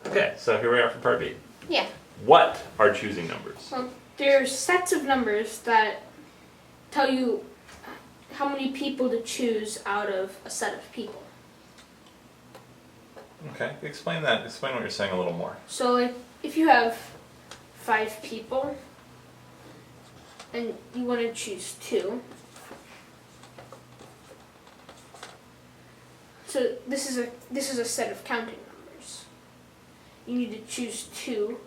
Okay, so here we are for part B. Yeah. What are choosing numbers? Well, there's sets of numbers that tell you how many people to choose out of a set of people. Okay, explain that. Explain what you're saying a little more. So, like, if you have 5 people and you want to choose 2, so this is a set of counting numbers. You need to choose 2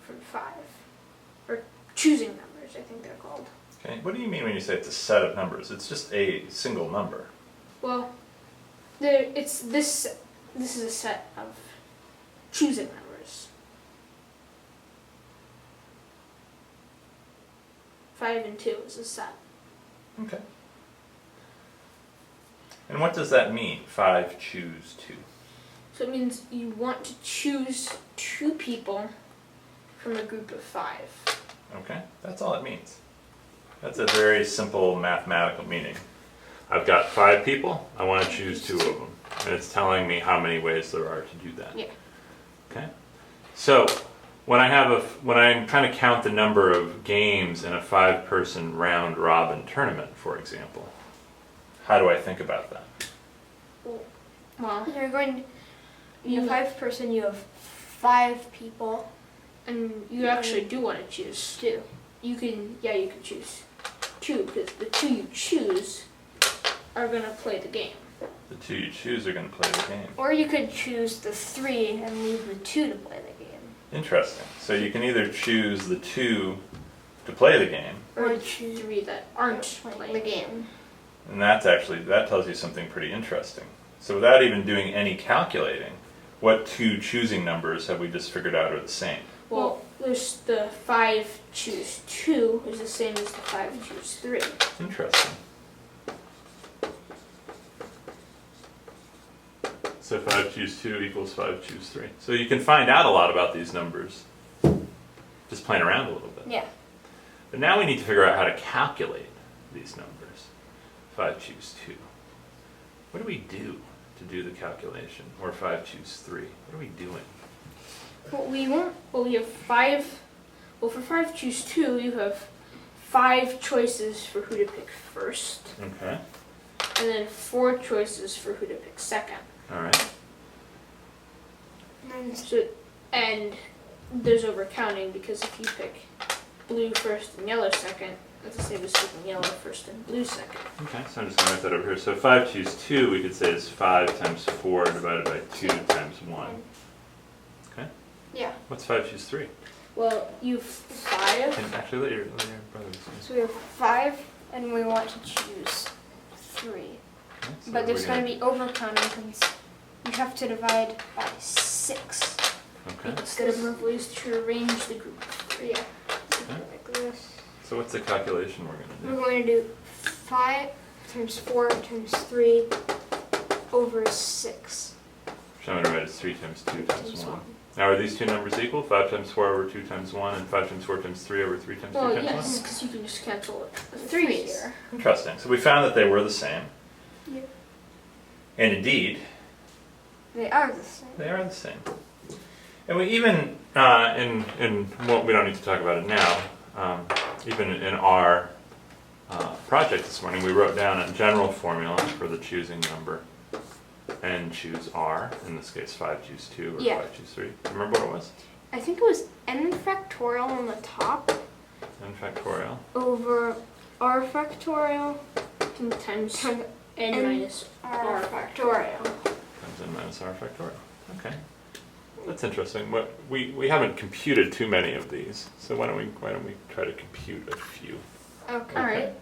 from 5, or choosing numbers, I think they're called. Okay, what do you mean when you say it's a set of numbers? It's just a single number. Well, this is a set of choosing numbers. 5 and 2 is a set. Okay. And what does that mean? 5 choose 2. So it means you want to choose 2 people from a group of 5. Okay, that's all it means. That's a very simple mathematical meaning. I've got 5 people, I want to choose 2 of them. And it's telling me how many ways there are to do that. Yeah. Okay. So when I'm trying to count the number of games in a 5-person round robin tournament, for example, how do I think about that? Well, You're going to, in a 5-person, you have 5 people. and you actually do want to choose 2. You can choose 2 because the 2 you choose are going to play the game. The 2 you choose are going to play the game. Or you could choose the 3 and leave the 2 to play the game. Interesting. So you can either choose the 2 to play the game, Or choose 3 that aren't playing playing the game. and that tells you something pretty interesting. So without even doing any calculating, what 2 choosing numbers have we just figured out are the same? Well, there's the 5 choose 2 is the same as the 5 choose 3. Interesting. So 5 choose 2 equals 5 choose 3. So you can find out a lot about these numbers just playing around a little bit. Yeah. But now we need to figure out how to calculate these numbers. 5 choose 2. What do we do to do the calculation? Or 5 choose 3. What are we doing? Well, we have 5. Well, for 5 choose 2, you have 5 choices for who to pick first, Okay. and then 4 choices for who to pick second. All right. And there's overcounting because if you pick blue first and yellow second, that's the same as picking yellow first and blue second. Okay, so I'm just going to write that over here. So 5 choose 2, we could say is 5 times 4 divided by 2 times 1. Okay. Yeah. What's 5 choose 3? Well, you've 5. And actually, let your brother see. So we have 5 and we want to choose 3. Okay, so But there's we're going to be overcounting because you have to divide by 6. Okay. Instead of more ways to arrange the group of 3. Yeah. Like this. So what's the calculation we're going to We're do? going to do 5 times 4 times 3 over 6. So I'm going to write as 3 times 2 times 1. Now are these two numbers equal? 5 times 4 over 2 times 1 and 5 times 4 times 3 over 3 times 2 Well, times yes, because you can just cancel the 3s here. 1? Interesting. So we found that they were the same. Yeah. And indeed, They are the same. they are the same. And we even, well, we don't need to talk about it now, even in our project this morning, we wrote down a general formula for the choosing number and choose R, in this case 5 choose 2 or Yeah. 5 choose 3. Remember what it was? I think it was n factorial on the top N factorial. over r factorial Times times n minus r r. factorial. Times n minus R factorial. Okay. That's interesting. What we haven't computed too many of these, so why don't we try to compute a few? Okay. Alright.